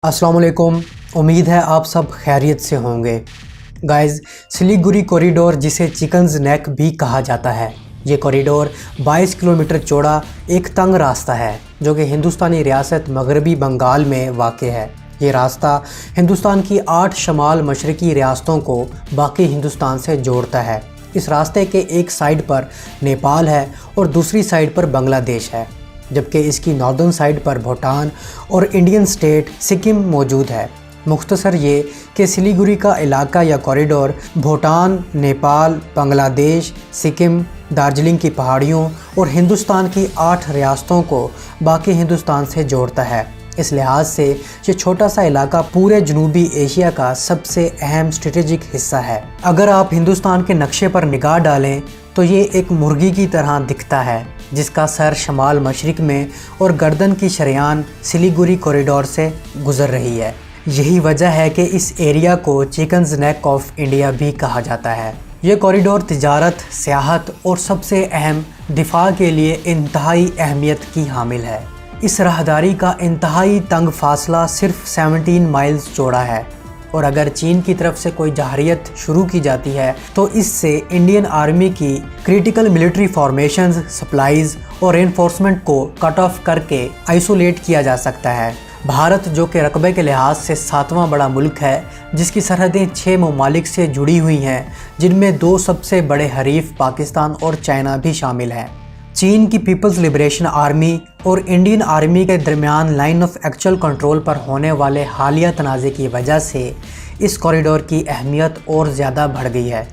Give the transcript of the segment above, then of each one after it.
अस्सलाम वालेकुम। उम्मीद है आप सब खैरियत से होंगे। गाइस, सिलीगुड़ी कॉरिडोर जिसे चिकन्स नेक भी कहा जाता है, ये कॉरिडोर 22 किलोमीटर चौड़ा एक तंग रास्ता है जो कि हिंदुस्तानी रियासत मगरबी बंगाल में वाक़ है। ये रास्ता हिंदुस्तान की 8 शमाल मशरक़ी रियासतों को बाकी हिंदुस्तान से जोड़ता है। इस रास्ते के एक साइड पर नेपाल है और दूसरी साइड पर बांग्लादेश है, जबकि इसकी नॉर्दर्न साइड पर भूटान और इंडियन स्टेट सिक्किम मौजूद है। मुख्तसर ये कि सिलीगुड़ी का इलाका या कॉरिडोर भूटान, नेपाल, बांग्लादेश, सिक्किम, दार्जिलिंग की पहाड़ियों और हिंदुस्तान की 8 रियासतों को बाकी हिंदुस्तान से जोड़ता है। इस लिहाज से ये छोटा सा इलाका पूरे जनूबी एशिया का सबसे अहम स्ट्रेटेजिक हिस्सा है। अगर आप हिंदुस्तान के नक्शे पर निगाह डालें तो ये एक मुर्गी की तरह दिखता है, जिसका सर शमाल मशरिक में और गर्दन की शरेआन सिलीगुड़ी कॉरिडोर से गुजर रही है। यही वजह है कि इस एरिया को चिकन्स नेक ऑफ इंडिया भी कहा जाता है। ये कॉरिडोर तिजारत, सियाहत और सबसे अहम दिफा के लिए इंतहाई अहमियत की हामिल है। इस राहदारी का इंतहाई तंग फासला सिर्फ 17 माइल्स चौड़ा है और अगर चीन की तरफ से कोई जहरियत शुरू की जाती है तो इससे इंडियन आर्मी की क्रिटिकल मिलिट्री फॉर्मेशंस, सप्लाईज और रेनफोर्समेंट को कट ऑफ करके आइसोलेट किया जा सकता है। भारत, जो कि रकबे के लिहाज से 7वां बड़ा मुल्क है, जिसकी सरहदें 6 ममालिक से जुड़ी हुई हैं, जिनमें 2 सबसे बड़े हरीफ पाकिस्तान और चाइना भी शामिल हैं। चीन की पीपल्स लिबरेशन आर्मी और इंडियन आर्मी के दरमियान लाइन ऑफ एक्चुअल कंट्रोल पर होने वाले हालिया तनाज़े की वजह से इस कॉरिडोर की अहमियत और ज़्यादा बढ़ गई है।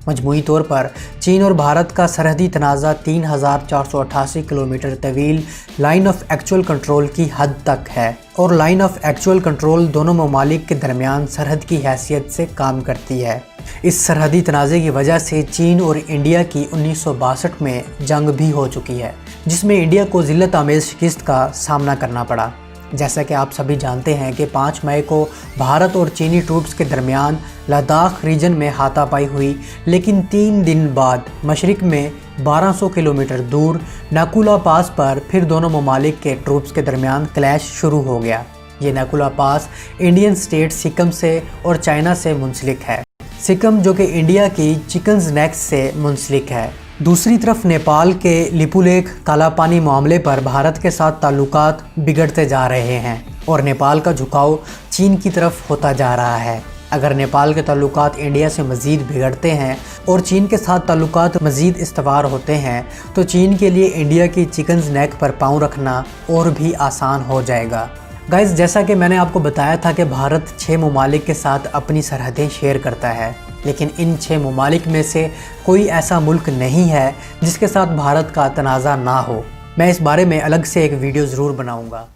मजमूई तौर पर चीन और भारत का सरहदी तनाज़ा 3488 किलोमीटर तवील लाइन ऑफ एक्चुअल कंट्रोल की हद तक है और लाइन ऑफ एक्चुअल कंट्रोल दोनों ममालिक के दरमियान सरहद की हैसियत से काम करती है। इस सरहदी तनाज़े की वजह से चीन और इंडिया की 1962 में जंग भी हो चुकी है, जिसमें इंडिया को ज़िल्लत आमेज़ शिकस्त का सामना करना पड़ा। जैसा कि आप सभी जानते हैं कि 5 मई को भारत और चीनी ट्रूप्स के दरमियान लद्दाख रीजन में हाथापाई हुई, लेकिन 3 दिन बाद मशरिक में 1200 किलोमीटर दूर नाकुला पास पर फिर दोनों ममालिक के ट्रूप्स के दरमियान क्लैश शुरू हो गया। ये नाकुला पास इंडियन स्टेट सिक्किम से और चाइना से मुंसलिक है। सिक्किम जो कि इंडिया की चिकन्स नेक से मुंसलिक है। दूसरी तरफ नेपाल के लिपुलेख कालापानी मामले पर भारत के साथ ताल्लुकात बिगड़ते जा रहे हैं और नेपाल का झुकाव चीन की तरफ होता जा रहा है। अगर नेपाल के ताल्लुकात इंडिया से मज़ीद बिगड़ते हैं और चीन के साथ ताल्लुकात मज़ीद इस्तवार होते हैं तो चीन के लिए इंडिया की चिकन्स नेक पर पाँव रखना और भी आसान हो जाएगा। गाइस, जैसा कि मैंने आपको बताया था कि भारत 6 ममालिक के साथ अपनी सरहदें शेयर करता है, लेकिन इन 6 ममालिक में से कोई ऐसा मुल्क नहीं है जिसके साथ भारत का तनाज़ा ना हो। मैं इस बारे में अलग से एक वीडियो ज़रूर बनाऊंगा।